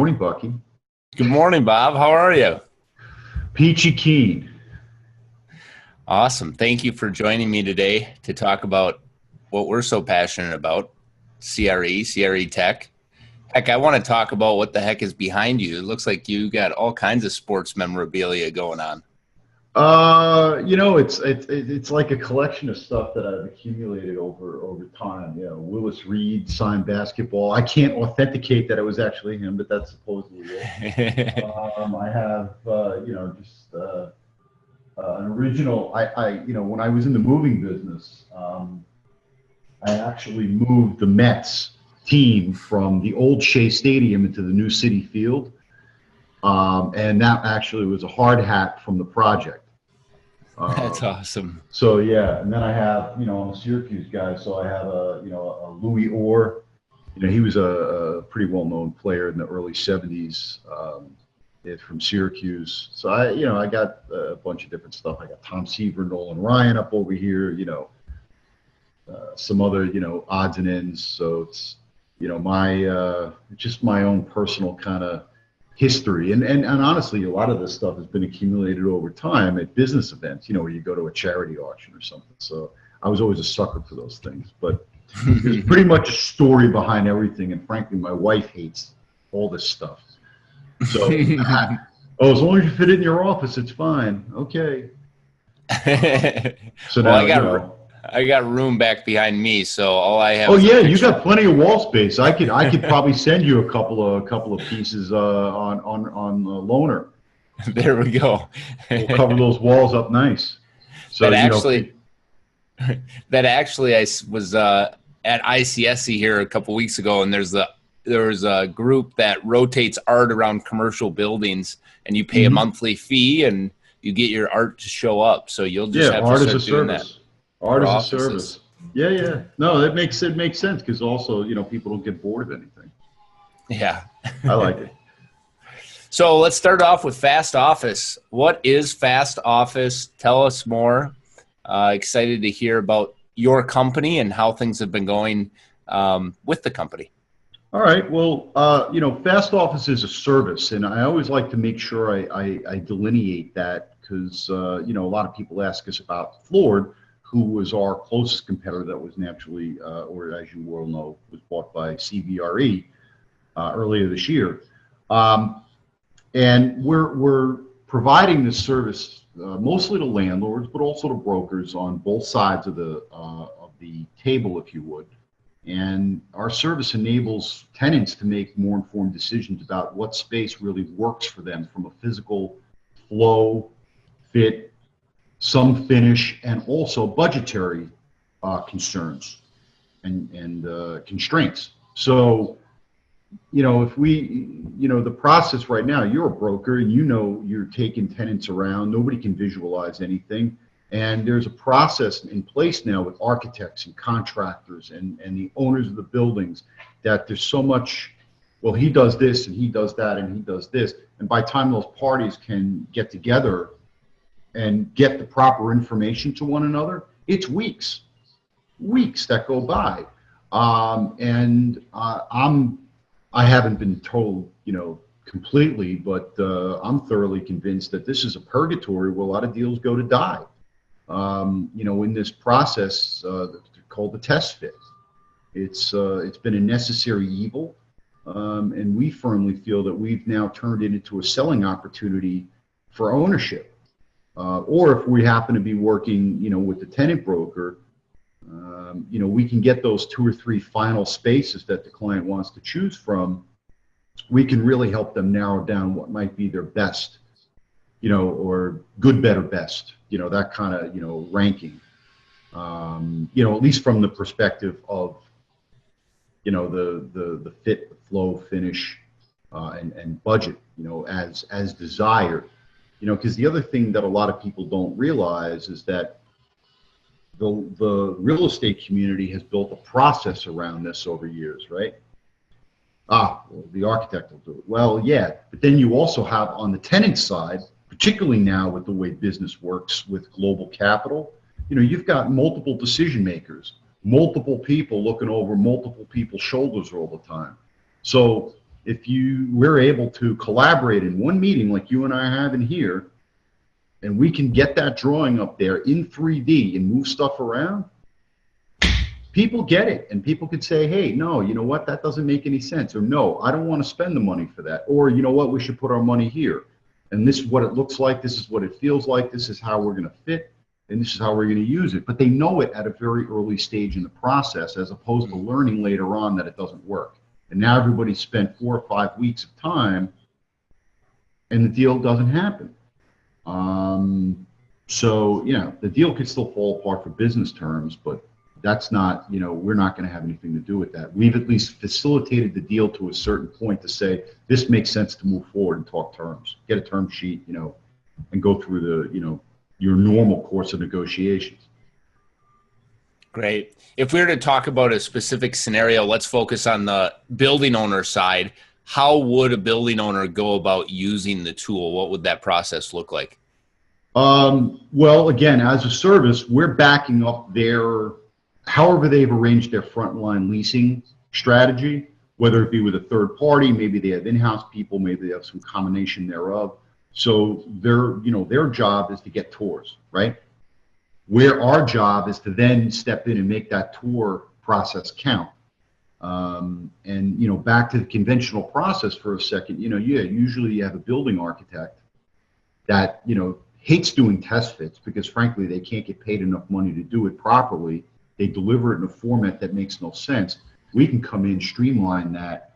morning, Bucky. Good morning, Bob. How are you? Peachy keen. Awesome. Thank you for joining me today to talk about what we're so passionate about, CRE tech. Heck, I want to talk about what the heck is behind you. It looks like you got all kinds of sports memorabilia going on. It's like a collection of stuff that I've accumulated over time. Willis Reed signed basketball. I can't authenticate that it was actually him, but that's supposedly it. I have an original. When I was in the moving business, I actually moved the Mets team from the old Shea Stadium into the new City Field. And that actually was a hard hat from the project. That's awesome. So yeah, and then I have, I'm a Syracuse guy, so I have a Louis Orr. He was a pretty well-known player in the early '70s from Syracuse. So I got a bunch of different stuff. I got Tom Seaver, Nolan Ryan up over here. Some other odds and ends. So it's just my own personal kind of history, and honestly, a lot of this stuff has been accumulated over time at business events, where you go to a charity auction or something. So I was always a sucker for those things, but there's pretty much a story behind everything, and frankly, my wife hates all this stuff. So, as long as you fit it in your office, it's fine. Okay. So well, now, I got room back behind me, so all I have. Oh yeah, you got plenty of wall space. I could probably send you a couple of pieces on loaner. There we go. We'll cover those walls up nice. So that actually, I was at ICSC here a couple weeks ago, and there was a group that rotates art around commercial buildings, and you pay a monthly fee, and you get your art to show up. So you'll just have to start doing that. Art as a service. Yeah. No, that makes sense because also, people don't get bored of anything. Yeah. I like it. So let's start off with Fast Office. What is Fast Office? Tell us more. Excited to hear about your company and how things have been going with the company. All right. Well, Fast Office is a service, and I always like to make sure I delineate that because, a lot of people ask us about Flord, who was our closest competitor that was naturally, or as you well know, was bought by CBRE earlier this year. And we're providing this service mostly to landlords, but also to brokers on both sides of the table, if you would. And our service enables tenants to make more informed decisions about what space really works for them from a physical flow, fit, some finish, and also budgetary concerns and constraints. So, if we, the process right now, you're a broker and you're taking tenants around, nobody can visualize anything. And there's a process in place now with architects and contractors and the owners of the buildings that there's so much, well, he does this and he does that and he does this. And by the time those parties can get together and get the proper information to one another, it's weeks that go by. I haven't been told, completely, but I'm thoroughly convinced that this is a purgatory where a lot of deals go to die. In this process called the test fit. It's been a necessary evil, and we firmly feel that we've now turned it into a selling opportunity for ownership. Or if we happen to be working, with the tenant broker, we can get those 2 or 3 final spaces that the client wants to choose from. We can really help them narrow down what might be their best, or good, better, best, that kind of, ranking. At least from the perspective of, the fit, the flow, finish, and budget, as desired. Because the other thing that a lot of people don't realize is that the real estate community has built a process around this over years, right? Well, the architect will do it. Well, yeah, but then you also have on the tenant side, particularly now with the way business works with global capital, you've got multiple decision makers, multiple people looking over multiple people's shoulders all the time. So if we're able to collaborate in one meeting like you and I have in here, and we can get that drawing up there in 3D and move stuff around, people get it, and people could say, hey, no, you know what, that doesn't make any sense, or no, I don't want to spend the money for that, or you know what, we should put our money here, and this is what it looks like, this is what it feels like, this is how we're going to fit, and this is how we're going to use it. But they know it at a very early stage in the process, as opposed to learning later on that it doesn't work. And now everybody's spent 4 or 5 weeks of time and the deal doesn't happen. So, you know, the deal could still fall apart for business terms, but that's not, you know, we're not going to have anything to do with that. We've at least facilitated the deal to a certain point to say, this makes sense to move forward and talk terms, get a term sheet, you know, and go through the, you know, your normal course of negotiations. Great. If we were to talk about a specific scenario, let's focus on the building owner side. How would a building owner go about using the tool? What would that process look like? Well, again, as a service, we're backing up however they've arranged their frontline leasing strategy, whether it be with a third party, maybe they have in-house people, maybe they have some combination thereof. So their job is to get tours, right? Where our job is to then step in and make that tour process count. And, you know, back to the conventional process for a second, you know, usually you have a building architect that, you know, hates doing test fits because frankly, they can't get paid enough money to do it properly. They deliver it in a format that makes no sense. We can come in, streamline that,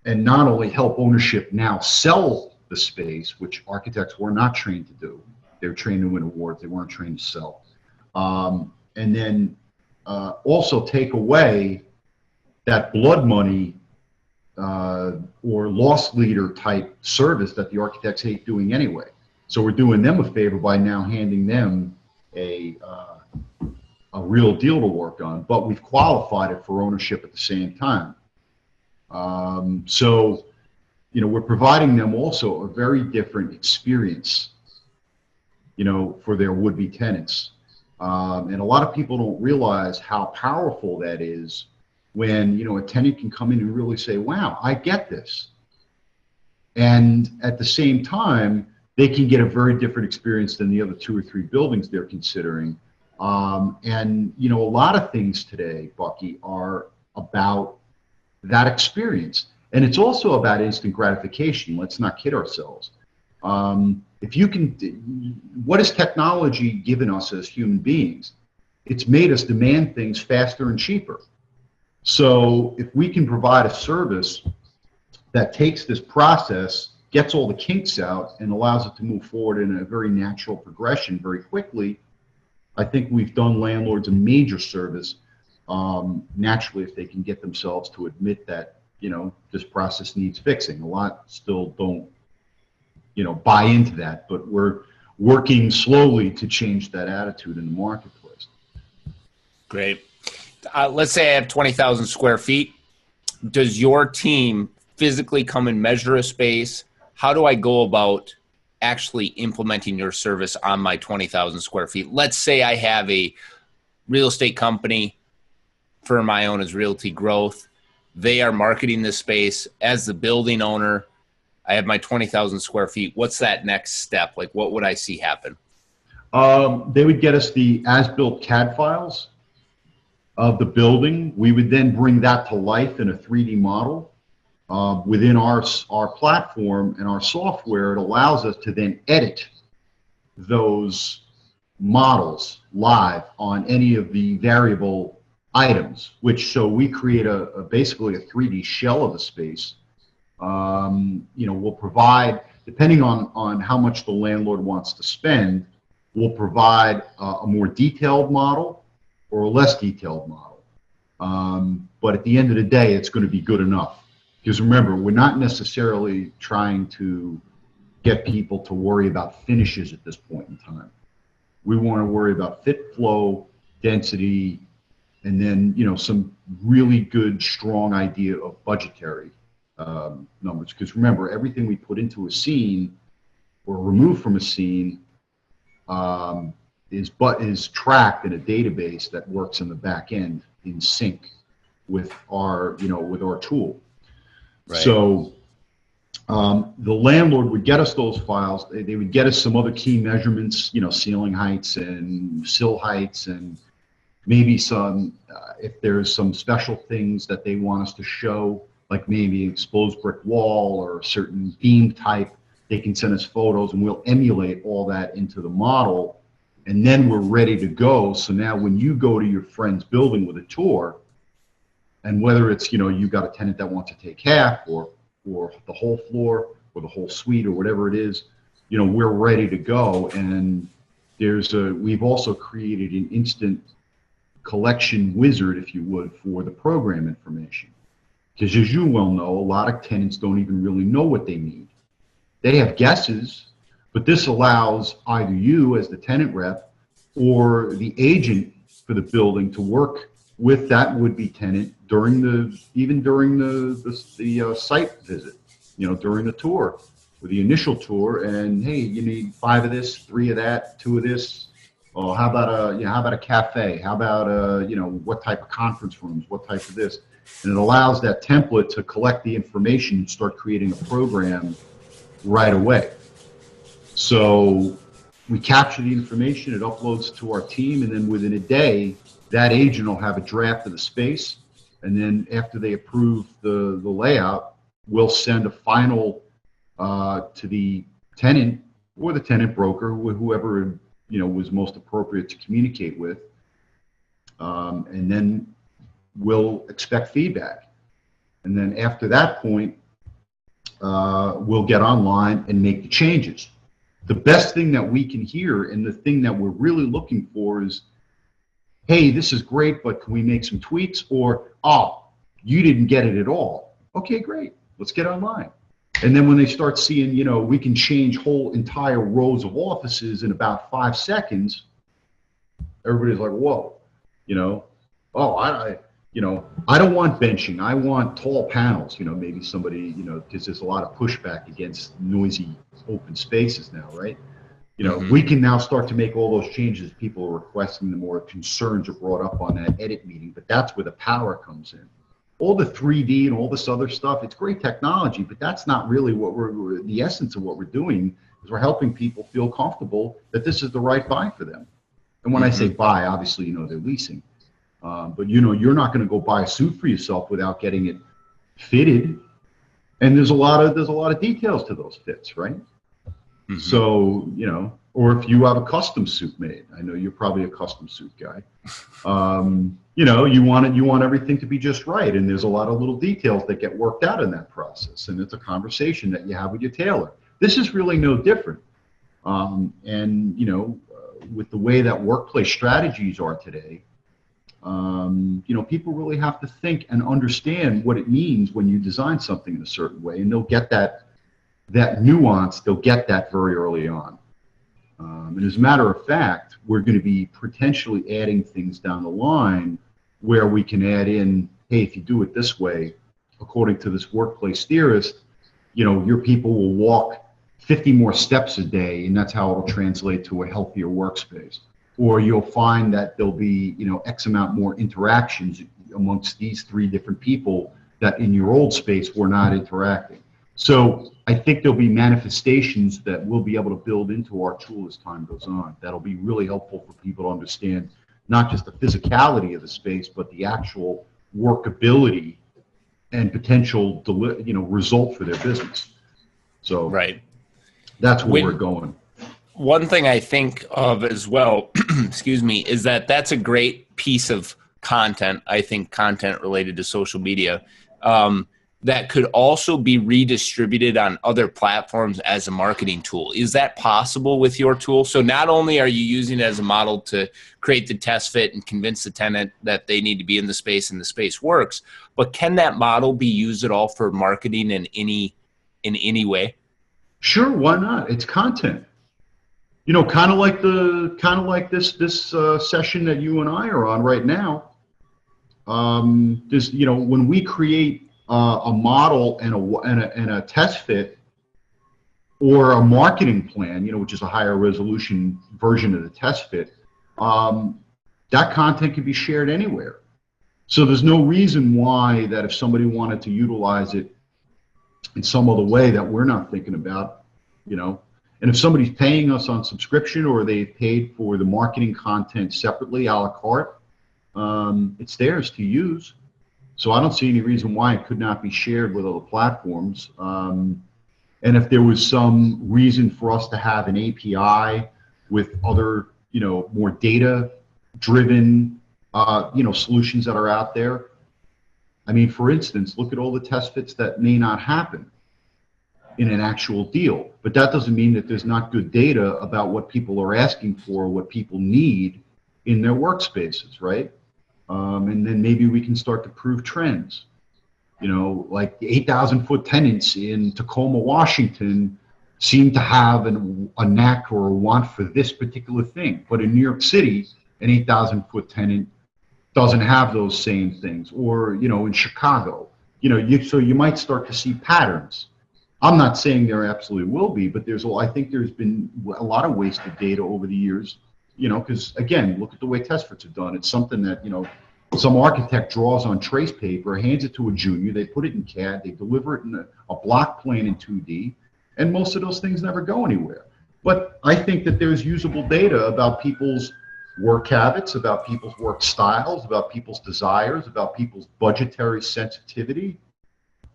and not only help ownership now sell the space, which architects were not trained to do. They were trained to win awards. They weren't trained to sell. And then also take away that blood money or loss leader type service that the architects hate doing anyway. So we're doing them a favor by now handing them a real deal to work on, but we've qualified it for ownership at the same time. So, you know, we're providing them also a very different experience, you know, for their would-be tenants. And a lot of people don't realize how powerful that is when, you know, a tenant can come in and really say, wow, I get this. And at the same time, they can get a very different experience than the other 2 or 3 buildings they're considering. And, you know, a lot of things today, Bucky, are about that experience. And it's also about instant gratification. Let's not kid ourselves. If you can, what has technology given us as human beings? It's made us demand things faster and cheaper. So if we can provide a service that takes this process, gets all the kinks out, and allows it to move forward in a very natural progression very quickly, I think we've done landlords a major service, naturally, if they can get themselves to admit that, you know, this process needs fixing. A lot still don't, you know, buy into that, but we're working slowly to change that attitude in the marketplace. Great. Let's say I have 20,000 square feet. Does your team physically come and measure a space? How do I go about actually implementing your service on my 20,000 square feet? Let's say I have a real estate company, firm I own as Realty Growth. They are marketing this space. As the building owner, I have my 20,000 square feet. What's that next step? Like, what would I see happen? They would get us the as-built CAD files of the building. We would then bring that to life in a 3D model. Within our platform and our software, it allows us to then edit those models live on any of the variable items, so we create basically a 3D shell of the space. You know, we'll provide, depending on how much the landlord wants to spend, we'll provide a more detailed model or a less detailed model. But at the end of the day, it's going to be good enough. Because remember, we're not necessarily trying to get people to worry about finishes at this point in time. We want to worry about fit, flow, density, and then, you know, some really good, strong idea of budgetary numbers. Because remember, everything we put into a scene or remove from a scene is tracked in a database that works in the back end in sync with our, you know, with our tool. Right. So the landlord would get us those files. They would get us some other key measurements, you know, ceiling heights and sill heights, and maybe some, if there's some special things that they want us to show, like maybe an exposed brick wall or a certain beam type, they can send us photos and we'll emulate all that into the model. And then we're ready to go. So now when you go to your friend's building with a tour, and whether it's, you know, you've got a tenant that wants to take half or the whole floor or the whole suite or whatever it is, you know, we're ready to go. And we've also created an instant collection wizard, if you would, for the program information. Because as you well know, a lot of tenants don't even really know what they need. They have guesses, but this allows either you as the tenant rep or the agent for the building to work with that would-be tenant during the site visit, you know, during the tour, or the initial tour, and hey, you need 5 of this, 3 of that, 2 of this. Oh, how about a cafe? How about you know, what type of conference rooms? What type of this? And it allows that template to collect the information and start creating a program right away. So we capture the information, it uploads to our team, and then within a day, that agent will have a draft of the space. And then after they approve the layout, we'll send a final to the tenant or the tenant broker, whoever, you know, was most appropriate to communicate with. And then we'll expect feedback. And then after that point, we'll get online and make the changes. The best thing that we can hear and the thing that we're really looking for is, hey, this is great, but can we make some tweaks? Or, oh, you didn't get it at all. Okay, great. Let's get online. And then when they start seeing, you know, we can change whole entire rows of offices in about 5 seconds, everybody's like, whoa, you know, oh, I don't want benching. I want tall panels. You know, maybe somebody, you know, because there's a lot of pushback against noisy open spaces now, right? You know, we can now start to make all those changes. People are requesting them, or concerns are brought up on that edit meeting, but that's where the power comes in. All the 3D and all this other stuff, it's great technology, but that's not really what the essence of what we're doing is we're helping people feel comfortable that this is the right buy for them. And when I say buy, obviously, you know, they're leasing. But, you know, you're not going to go buy a suit for yourself without getting it fitted. And there's a lot of details to those fits, right? So, you know, or if you have a custom suit made, I know you're probably a custom suit guy. You know, you want everything to be just right, and there's a lot of little details that get worked out in that process, and it's a conversation that you have with your tailor. This is really no different. And you know, with the way that workplace strategies are today, you know, people really have to think and understand what it means when you design something in a certain way, and they'll get that nuance, they'll get that very early on. And as a matter of fact, we're going to be potentially adding things down the line where we can add in, hey, if you do it this way, according to this workplace theorist, you know, your people will walk 50 more steps a day, and that's how it'll translate to a healthier workspace. Or you'll find that there'll be, you know, X amount more interactions amongst these 3 different people that in your old space were not interacting. So I think there'll be manifestations that we'll be able to build into our tool as time goes on. That'll be really helpful for people to understand not just the physicality of the space, but the actual workability and potential, you know, result for their business. So right, that's where we're going. One thing I think of as well, excuse me, is that's a great piece of content. I think content related to social media. That could also be redistributed on other platforms as a marketing tool. Is that possible with your tool? So not only are you using it as a model to create the test fit and convince the tenant that they need to be in the space and the space works, but can that model be used at all for marketing in any way? Sure, why not? It's content. You know, kind of like this session that you and I are on right now. You know, when we create a model and a test fit, or a marketing plan, you know, which is a higher resolution version of the test fit, that content can be shared anywhere. So there's no reason why that if somebody wanted to utilize it in some other way that we're not thinking about, you know. And if somebody's paying us on subscription or they've paid for the marketing content separately, a la carte, it's theirs to use. So I don't see any reason why it could not be shared with other platforms. And if there was some reason for us to have an API with other, you know, more data-driven, you know, solutions that are out there. I mean, for instance, look at all the test fits that may not happen in an actual deal. But that doesn't mean that there's not good data about what people are asking for, what people need in their workspaces, right? And then maybe we can start to prove trends. You know, like the 8,000-foot tenants in Tacoma, Washington seem to have a knack or a want for this particular thing. But in New York City, an 8,000-foot tenant doesn't have those same things. Or, you know, in Chicago, you know, so you might start to see patterns. I'm not saying there absolutely will be, but I think there's been a lot of wasted data over the years, you know, because again, look at the way test fits are done. It's something that, you know, some architect draws on trace paper, hands it to a junior, they put it in CAD, they deliver it in a block plan in 2D, and most of those things never go anywhere. But I think that there's usable data about people's work habits, about people's work styles, about people's desires, about people's budgetary sensitivity.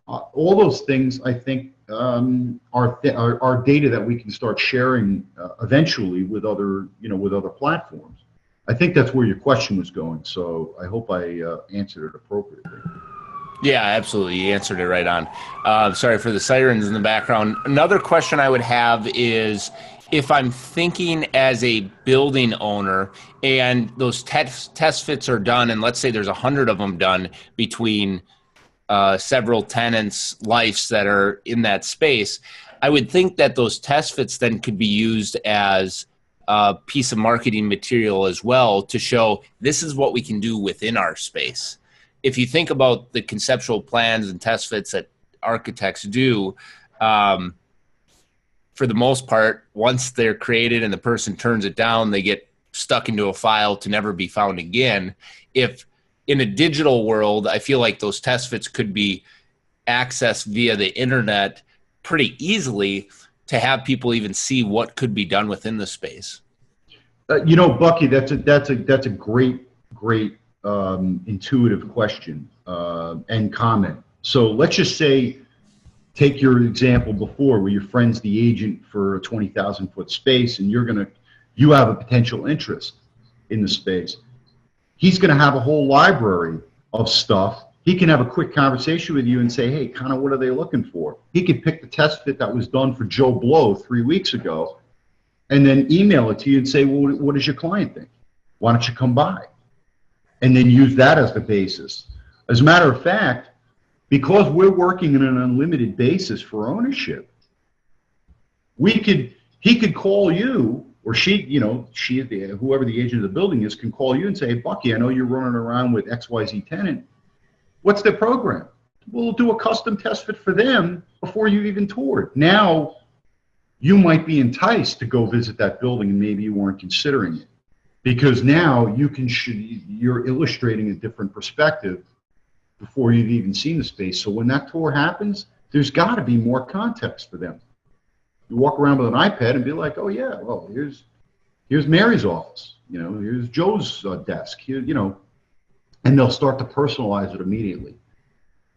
All those things, I think, are data that we can start sharing eventually with other, you know, with other platforms. I think that's where your question was going, so I hope I answered it appropriately. Yeah, absolutely. You answered it right on. Sorry for the sirens in the background. Another question I would have is, if I'm thinking as a building owner and those test fits are done, and let's say there's 100 of them done between several tenants' lives that are in that space, I would think that those test fits then could be used as a piece of marketing material as well to show this is what we can do within our space. If you think about the conceptual plans and test fits that architects do, for the most part, once they're created and the person turns it down, they get stuck into a file to never be found again. If in a digital world, I feel like those test fits could be accessed via the internet pretty easily to have people even see what could be done within the space. You know, Bucky, that's a great intuitive question and comment. So let's just say, take your example before where your friend's the agent for a 20,000-foot space and you have a potential interest in the space. He's going to have a whole library of stuff. He can have a quick conversation with you and say, hey, kind of what are they looking for? He could pick the test fit that was done for Joe Blow 3 weeks ago and then email it to you and say, well, what does your client think? Why don't you come by? And then use that as the basis. As a matter of fact, because we're working on an unlimited basis for ownership, he could call you, or she, you know, whoever the agent of the building is, can call you and say, hey, Bucky, I know you're running around with XYZ tenant. What's their program? We'll do a custom test fit for them before you've even toured. Now, you might be enticed to go visit that building and maybe you weren't considering it. Because now you're illustrating a different perspective before you've even seen the space. So when that tour happens, there's got to be more context for them. You walk around with an iPad and be like, oh yeah, well, here's Mary's office, you know, here's Joe's desk, here, you know, and they'll start to personalize it immediately.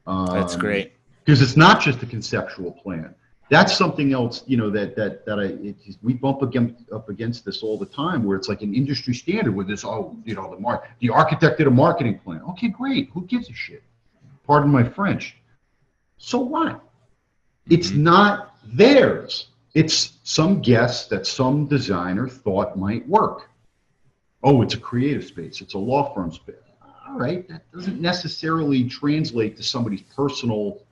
That's great. Because it's not just a conceptual plan. That's something else, you know, we bump up against this all the time, where it's like an industry standard with this, oh, you know, the architect did a marketing plan. Okay, great. Who gives a shit? Pardon my French. So what? It's not theirs. It's some guess that some designer thought might work. Oh, it's a creative space. It's a law firm space. All right, that doesn't necessarily translate to somebody's personal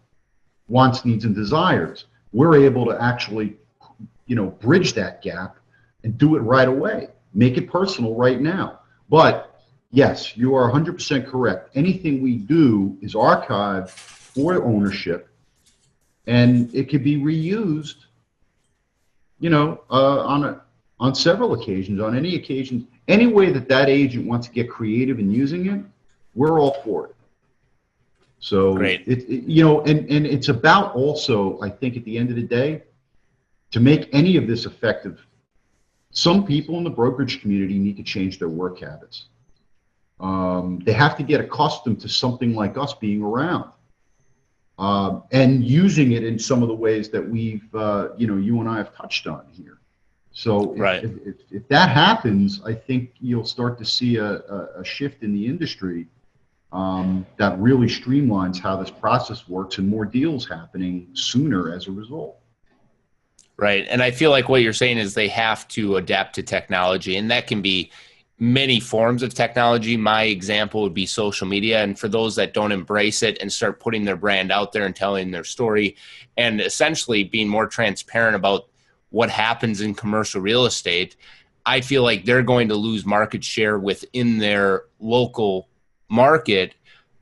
wants, needs, and desires. We're able to actually, you know, bridge that gap and do it right away. Make it personal right now. But yes, you are 100% correct. Anything we do is archived for ownership, and it could be reused, you know, on several occasions, on any occasion, any way that agent wants to get creative in using it, we're all for it. So Great. and it's about also, I think at the end of the day, to make any of this effective, some people in the brokerage community need to change their work habits. They have to get accustomed to something like us being around, and using it in some of the ways that we've, you and I have touched on here. So Right. if that happens, I think you'll start to see a shift in the industry that really streamlines how this process works, and more deals happening sooner as a result. Right. And I feel like what you're saying is they have to adapt to technology, and that can be many forms of technology. My example would be social media. And for those that don't embrace it and start putting their brand out there and telling their story and essentially being more transparent about what happens in commercial real estate, I feel like they're going to lose market share within their local market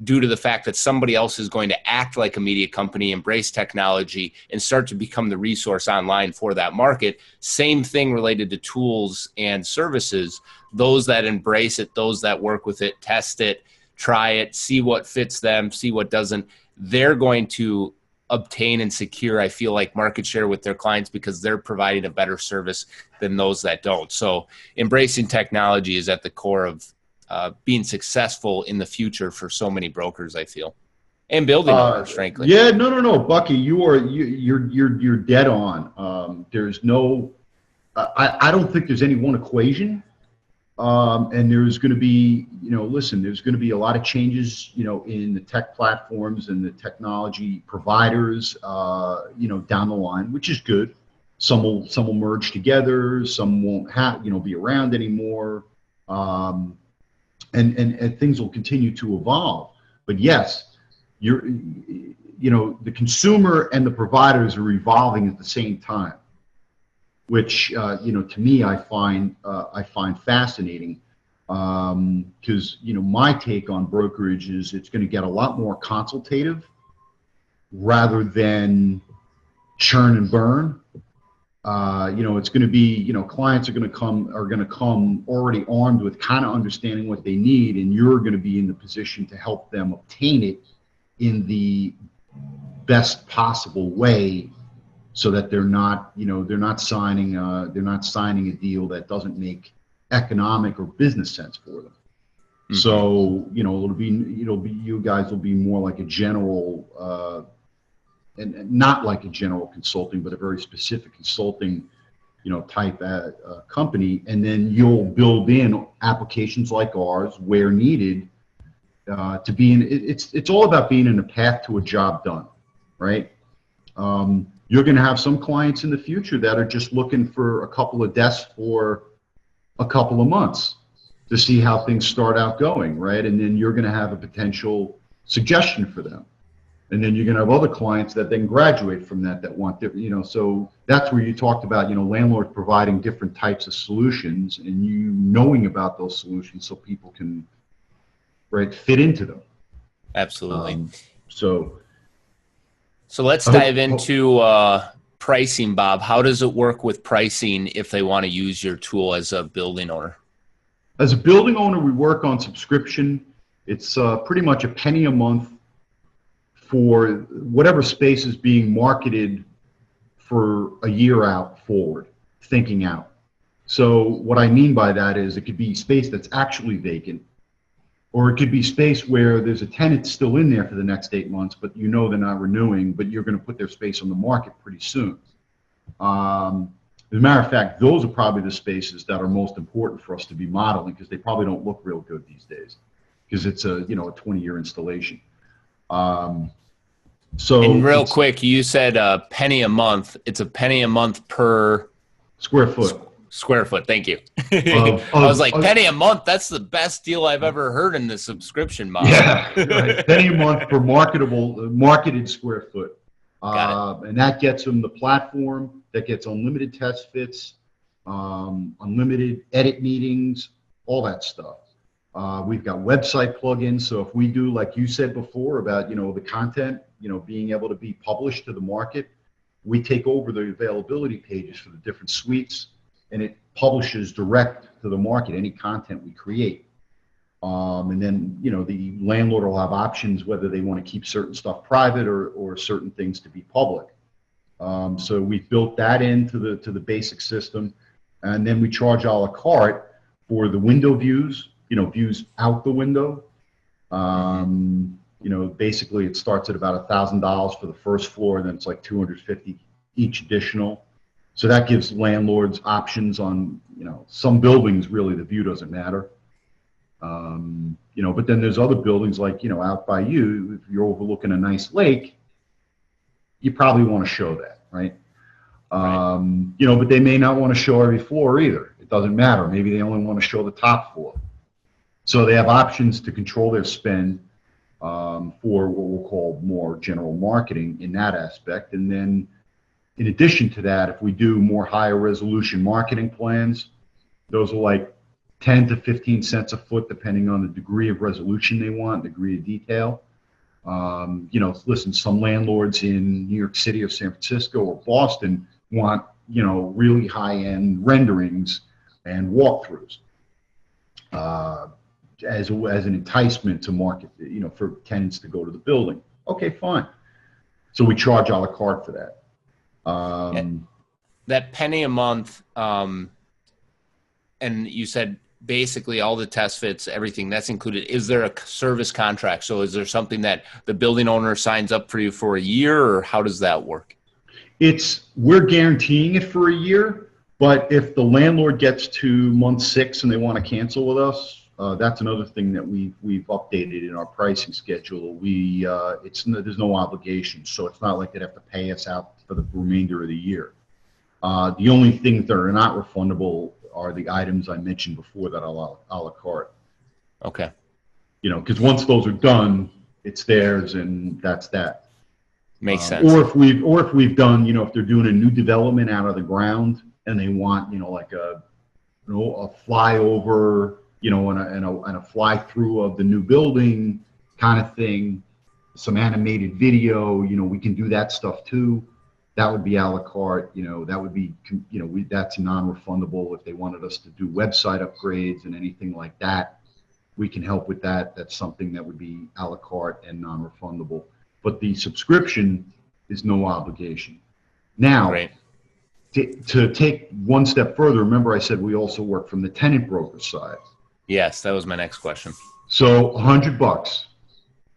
due to the fact that somebody else is going to act like a media company, embrace technology, and start to become the resource online for that market. Same thing related to tools and services. Those that embrace it, those that work with it, test it, try it, see what fits them, see what doesn't, they're going to obtain and secure, I feel like, market share with their clients because they're providing a better service than those that don't. So embracing technology is at the core of being successful in the future for so many brokers, I feel, and building owners, frankly. Yeah, no, Bucky, you're dead on. There's no, I don't think there's any one equation, and there's going to be, there's going to be a lot of changes, in the tech platforms and the technology providers, down the line, which is good. Some will merge together, some won't have, be around anymore. And things will continue to evolve. But yes, the consumer and the providers are evolving at the same time, which to me I find fascinating, because my take on brokerage is it's going to get a lot more consultative rather than churn and burn. It's going to be, clients are going to come already armed with kind of understanding what they need, and you're going to be in the position to help them obtain it in the best possible way, so that they're not signing a deal that doesn't make economic or business sense for them. Mm-hmm. So, it'll be you guys will be more like a general, and not like a general consulting, but a very specific consulting, type company. And then you'll build in applications like ours where needed, to be in. It's all about being in a path to a job done, right? You're going to have some clients in the future that are just looking for a couple of desks for a couple of months to see how things start out going, right? And then you're going to have a potential suggestion for them. And then you're going to have other clients that then graduate from that want different, so that's where you talked about, landlords providing different types of solutions, and knowing about those solutions so people can, right, fit into them. Absolutely. So let's dive into pricing, Bob. How does it work with pricing if they want to use your tool as a building owner? As a building owner, we work on subscription. It's pretty much a penny a month for whatever space is being marketed for a year out forward, thinking out. So what I mean by that is it could be space that's actually vacant, or it could be space where there's a tenant still in there for the next 8 months, but they're not renewing, but you're going to put their space on the market pretty soon. As a matter of fact, those are probably the spaces that are most important for us to be modeling, because they probably don't look real good these days, because it's a 20-year installation. And real quick, you said a penny a month. It's a penny a month per square foot. Square foot. Thank you. I was like, penny a month. That's the best deal I've ever heard in the subscription model. Yeah, right. Penny a month per marketed square foot. And that gets them the platform, that gets unlimited test fits, unlimited edit meetings, all that stuff. We've got website plugins. So if we do, like you said before about, the content, being able to be published to the market, we take over the availability pages for the different suites, and it publishes direct to the market any content we create. And then, the landlord will have options whether they want to keep certain stuff private or certain things to be public. So we've built that into the basic system. And then we charge a la carte for the window views, views out the window. Basically it starts at about $1,000 for the first floor, and then it's like $250 each additional. So that gives landlords options on, some buildings really the view doesn't matter. But then there's other buildings like, out by you, if you're overlooking a nice lake, you probably want to show that, right? But they may not want to show every floor either. It doesn't matter. Maybe they only want to show the top floor. So they have options to control their spend for what we'll call more general marketing in that aspect. And then in addition to that, if we do more higher resolution marketing plans, those are like 10 to 15 cents a foot, depending on the degree of resolution they want, degree of detail. Listen, some landlords in New York City or San Francisco or Boston want, really high-end renderings and walkthroughs as an enticement to market, for tenants to go to the building. Okay, fine. So we charge a la carte for that. That penny a month, and you said basically all the test fits, everything that's included. Is there a service contract? So is there something that the building owner signs up for you for a year, or how does that work? We're guaranteeing it for a year, but if the landlord gets to month 6 and they want to cancel with us, that's another thing that we've updated in our pricing schedule. There's no obligation, so it's not like they'd have to pay us out for the remainder of the year. The only things that are not refundable are the items I mentioned before that are a la carte. Okay. Because once those are done, it's theirs, and that's that. Makes sense. Or if we've done, if they're doing a new development out of the ground and they want, like a flyover, and a fly through of the new building kind of thing, some animated video, we can do that stuff too. That would be a la carte, that would be, that's non-refundable. If they wanted us to do website upgrades and anything like that, we can help with that. That's something that would be a la carte and non-refundable. But the subscription is no obligation. Now, Great. To take one step further, remember I said we also work from the tenant broker side. Yes, that was my next question. So $100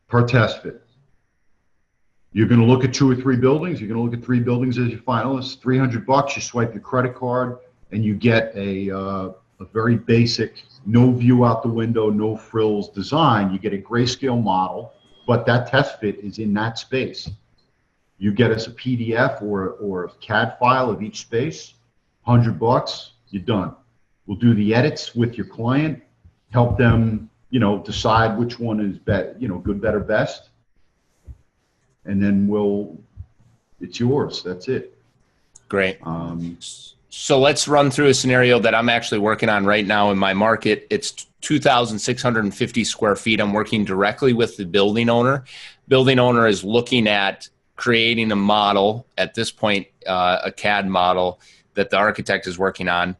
per test fit. You're going to look at 2 or 3 buildings. You're going to look at 3 buildings as your finalists. $300. You swipe your credit card, and you get a very basic, no view out the window, no frills design. You get a grayscale model, but that test fit is in that space. You get us a PDF or a CAD file of each space. $100. You're done. We'll do the edits with your client, help them, decide which one is good, better, best. And then it's yours. That's it. Great. So let's run through a scenario that I'm actually working on right now in my market. It's 2,650 square feet. I'm working directly with the building owner. Building owner is looking at creating a model at this point, a CAD model that the architect is working on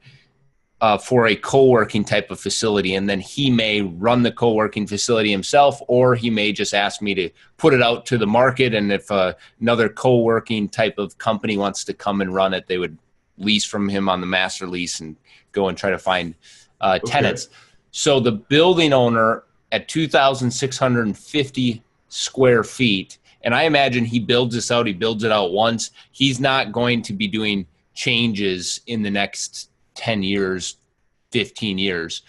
for a co-working type of facility. And then he may run the co-working facility himself, or he may just ask me to put it out to the market. And if another co-working type of company wants to come and run it, they would lease from him on the master lease and go and try to find tenants. So the building owner at 2,650 square feet, and I imagine he builds this out, he builds it out once. He's not going to be doing changes in the next 10 years, 15 years.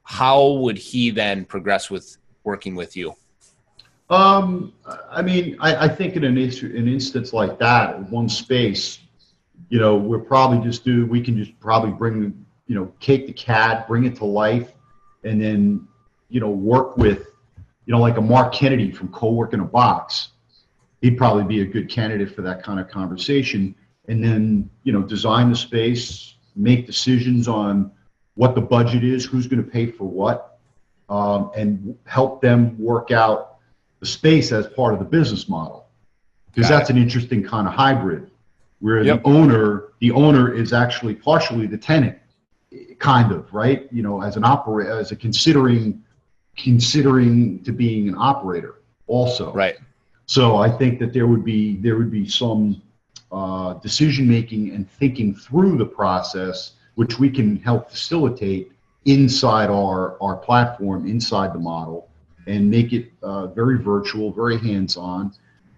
How would he then progress with working with you? I think in an instance like that, one space, we'll probably we can just probably bring, take the CAD, bring it to life, and then, work with, like a Mark Kennedy from Co-work in a Box. He'd probably be a good candidate for that kind of conversation. And then, design the space, make decisions on what the budget is, who's going to pay for what, and help them work out the space as part of the business model. Because that's an interesting kind of hybrid, where the owner is actually partially the tenant, kind of, right? As an operator, as a considering considering to being an operator also. Right. So I think that there would be some decision making and thinking through the process, which we can help facilitate inside our platform, inside the model, and make it very virtual, very hands-on.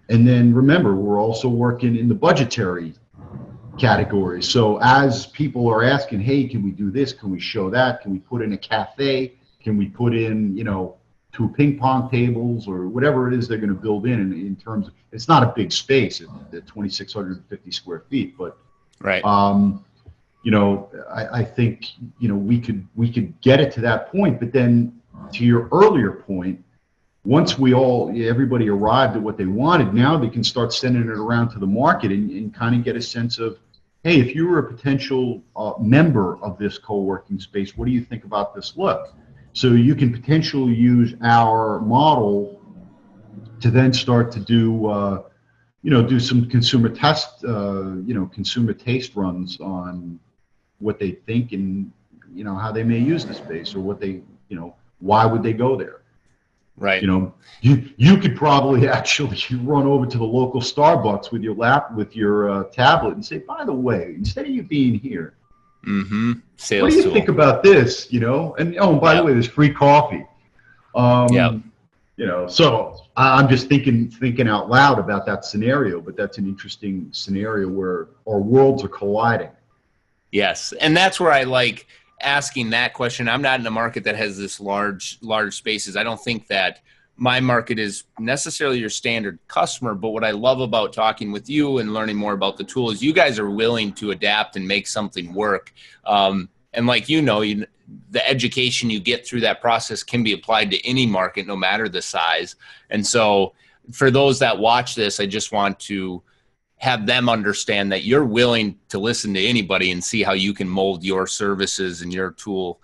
And then remember, we're also working in the budgetary category. So as people are asking, hey, can we do this? Can we show that? Can we put in a cafe? Can we put in, 2 ping pong tables or whatever it is they're going to build in terms of, it's not a big space at 2,650 square feet, but right. I think, we could get it to that point. But then to your earlier point, once everybody arrived at what they wanted, now they can start sending it around to the market and kind of get a sense of, hey, if you were a potential member of this co-working space, what do you think about this look? So you can potentially use our model to then start to do, do some consumer consumer taste runs on what they think and, how they may use the space, or what they, why would they go there? Right. You could probably actually run over to the local Starbucks with your tablet and say, by the way, instead of you being here, Sales what do you tool. think about this? And by the way, there's free coffee. So I'm just thinking out loud about that scenario, but that's an interesting scenario where our worlds are colliding. Yes, and that's where I like asking that question. I'm not in a market that has this large spaces. I don't think that my market is necessarily your standard customer, but what I love about talking with you and learning more about the tool is you guys are willing to adapt and make something work. And like the education you get through that process can be applied to any market, no matter the size. And so for those that watch this, I just want to have them understand that you're willing to listen to anybody and see how you can mold your services and your tool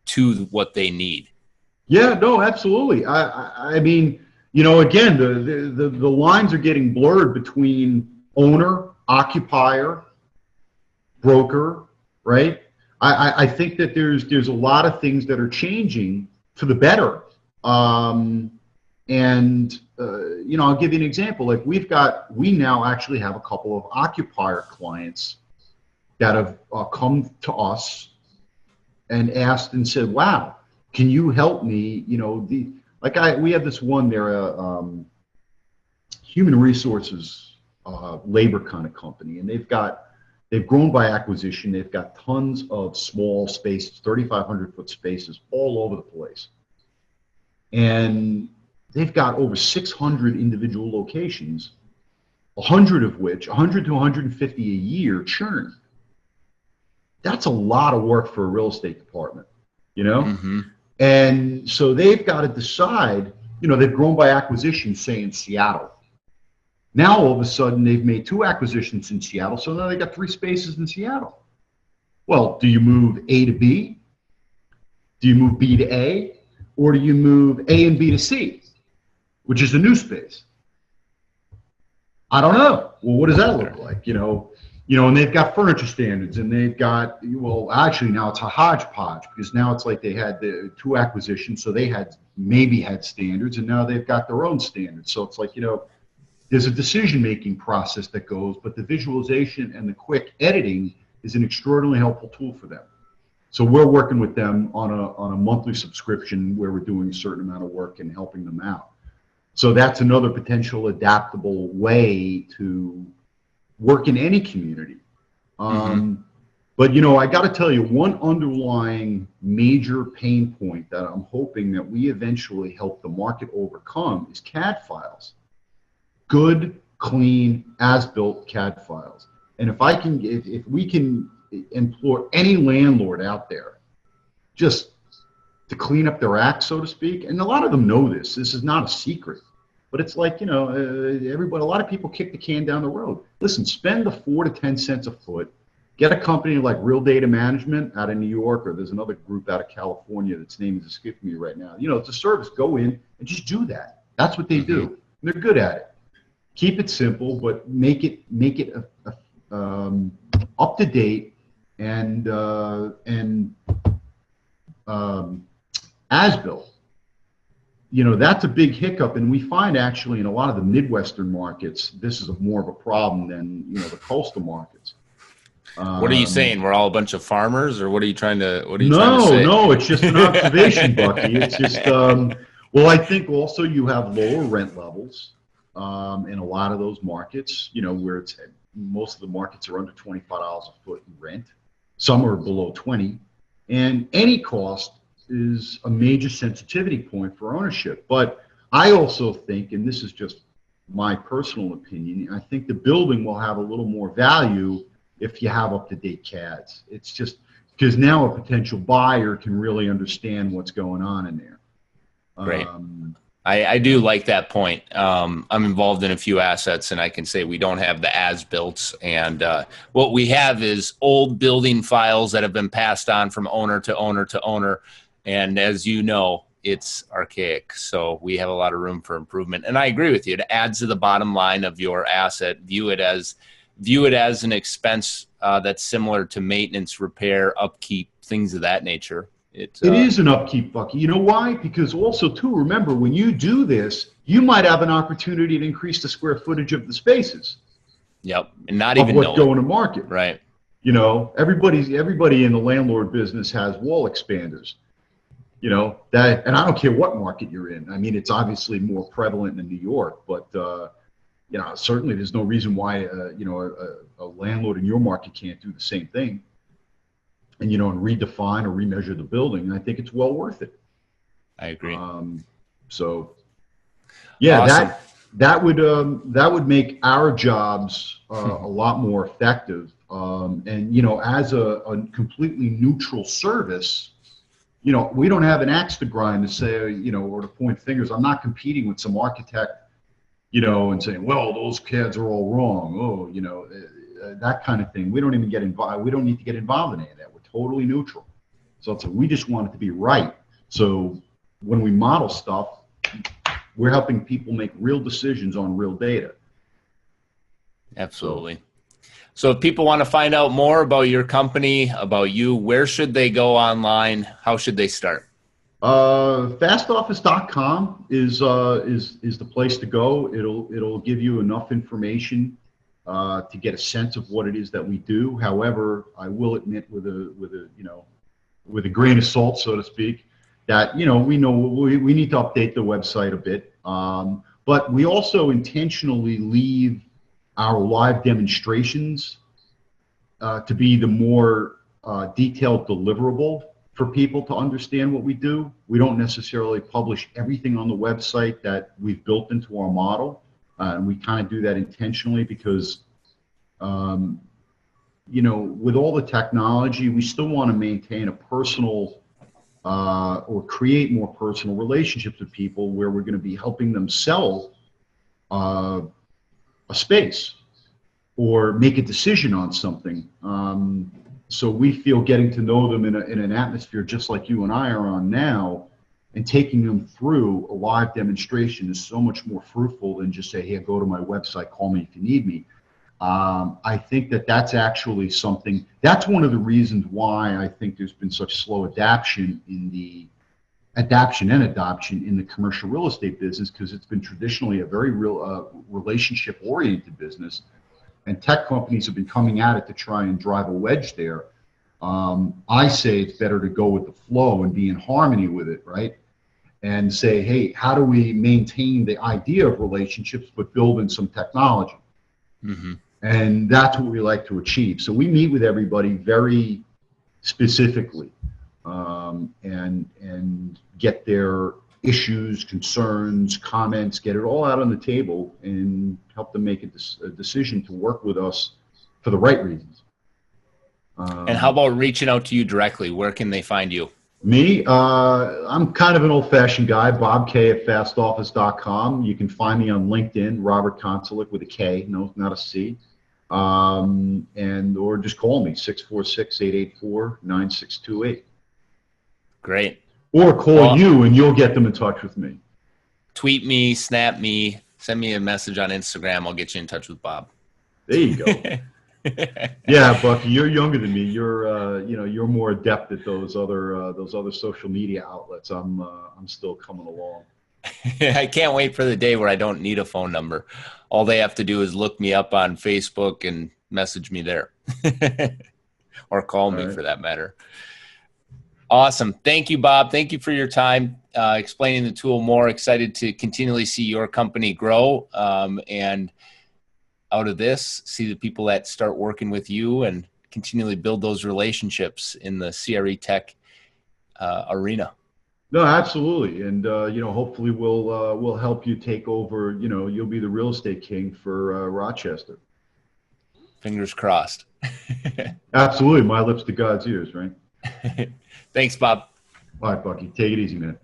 to what they need. Yeah, no, absolutely. I mean, again, the lines are getting blurred between owner, occupier, broker, right? I think that there's a lot of things that are changing for the better. I'll give you an example. Like we now actually have a couple of occupier clients that have come to us and asked and said, wow, can you help me? We have this one, they're a human resources labor kind of company, and they've grown by acquisition. They've got tons of small spaces, 3,500 foot spaces all over the place. And they've got over 600 individual locations, 100 to 150 a year churn. That's a lot of work for a real estate department, And so they've got to decide, they've grown by acquisition, say in Seattle. Now all of a sudden they've made 2 acquisitions in Seattle, so now they got 3 spaces in Seattle. Well, do you move A to B? Do you move B to A? Or do you move A and B to C, which is the new space? I don't know. Well, what does that look like? And they've got furniture standards, and they've got, actually now it's a hodgepodge, because now it's like they had the 2 acquisitions, so they maybe had standards, and now they've got their own standards. So it's like, there's a decision-making process that goes, but the visualization and the quick editing is an extraordinarily helpful tool for them. So we're working with them on a monthly subscription where we're doing a certain amount of work and helping them out. So that's another potential adaptable way to work in any community. But, I got to tell you, one underlying major pain point that I'm hoping that we eventually help the market overcome is CAD files. Good, clean, as-built CAD files. And if we can implore any landlord out there just to clean up their act, so to speak, and a lot of them know this is not a secret, but it's like, a lot of people kick the can down the road. Listen, spend the 4 to 10 cents a foot, get a company like Real Data Management out of New York, or there's another group out of California that's name is escaping me right now. It's a service. Go in and just do that. That's what they do. They're good at it. Keep it simple, but make it up to date and as built. that's a big hiccup. And we find actually in a lot of the Midwestern markets, this is more of a problem than, the coastal markets. What are you saying? We're all a bunch of farmers, or what are you trying to No, say? no, it's just an observation, Bucky. It's just, well, I think also you have lower rent levels in a lot of those markets, where most of the markets are under $25 a foot in rent. Some are below 20. And any cost is a major sensitivity point for ownership. But I also think, and this is just my personal opinion, I think the building will have a little more value if you have up-to-date CADs. It's just because now a potential buyer can really understand what's going on in there. Great. I do like that point. I'm involved in a few assets, and I can say we don't have the as-builts. And what we have is old building files that have been passed on from owner to owner to owner. And as you know, it's archaic. So we have a lot of room for improvement. And I agree with you. It adds to the bottom line of your asset. View it as an expense that's similar to maintenance, repair, upkeep, things of that nature. It is an upkeep, Bucky. You know why? Because also, too, remember, when you do this, you might have an opportunity to increase the square footage of the spaces. Yep, and not even what's going to market. Right. Everybody in the landlord business has wall expanders. That, and I don't care what market you're in. I mean, it's obviously more prevalent in New York, but certainly there's no reason why a landlord in your market can't do the same thing. And and redefine or remeasure the building. And I think it's well worth it. I agree. So, yeah, awesome. that would make our jobs a lot more effective. And as a completely neutral service, we don't have an axe to grind to say, or to point fingers. I'm not competing with some architect, and saying, well, those CADs are all wrong. Oh, that kind of thing. We don't even get involved. We don't need to get involved in any of that. We're totally neutral. So we just want it to be right. So when we model stuff, we're helping people make real decisions on real data. Absolutely. So if people want to find out more about your company, about you, where should they go online? How should they start? Fastoffice.com is the place to go. It'll give you enough information to get a sense of what it is that we do. However, I will admit with a grain of salt, so to speak, that we need to update the website a bit. But we also intentionally leave our live demonstrations to be the more detailed deliverable for people to understand what we do. We don't necessarily publish everything on the website that we've built into our model. And we kind of do that intentionally because, with all the technology, we still want to maintain a personal or create more personal relationships with people where we're going to be helping them sell a space or make a decision on something. So we feel getting to know them in an atmosphere just like you and I are on now, and taking them through a live demonstration is so much more fruitful than just say, hey, go to my website, call me if you need me. I think that's actually something, that's one of the reasons why I think there's been such slow adoption in the adoption in the commercial real estate business, because it's been traditionally a very real relationship oriented business, and tech companies have been coming at it to try and drive a wedge there. I say it's better to go with the flow and be in harmony with it, right? And say, hey, how do we maintain the idea of relationships but build in some technology? Mm-hmm. And that's what we like to achieve. So we meet with everybody very specifically and get their issues, concerns, comments, get it all out on the table and help them make a decision to work with us for the right reasons. And how about reaching out to you directly? Where can they find you? Me, I'm kind of an old-fashioned guy, Bob K at fastoffice.com. You can find me on LinkedIn, Robert Koncelik with a K, no, not a C. Or just call me, 646-884-9628. Great. Or call you and you'll get them in touch with me. Tweet me, snap me, send me a message on Instagram. I'll get you in touch with Bob. There you go. Yeah, Bucky, you're younger than me. You're more adept at those other social media outlets. I'm still coming along. I can't wait for the day where I don't need a phone number. All they have to do is look me up on Facebook and message me there or call All me right. for that matter. Awesome. Thank you, Bob. Thank you for your time explaining the tool more. Excited to continually see your company grow and out of this, see the people that start working with you and continually build those relationships in the CRE tech arena. No, absolutely. And, hopefully we'll help you take over, you'll be the real estate king for Rochester. Fingers crossed. Absolutely. My lips to God's ears, right? Thanks, Bob. All right, Bucky, take it easy, man.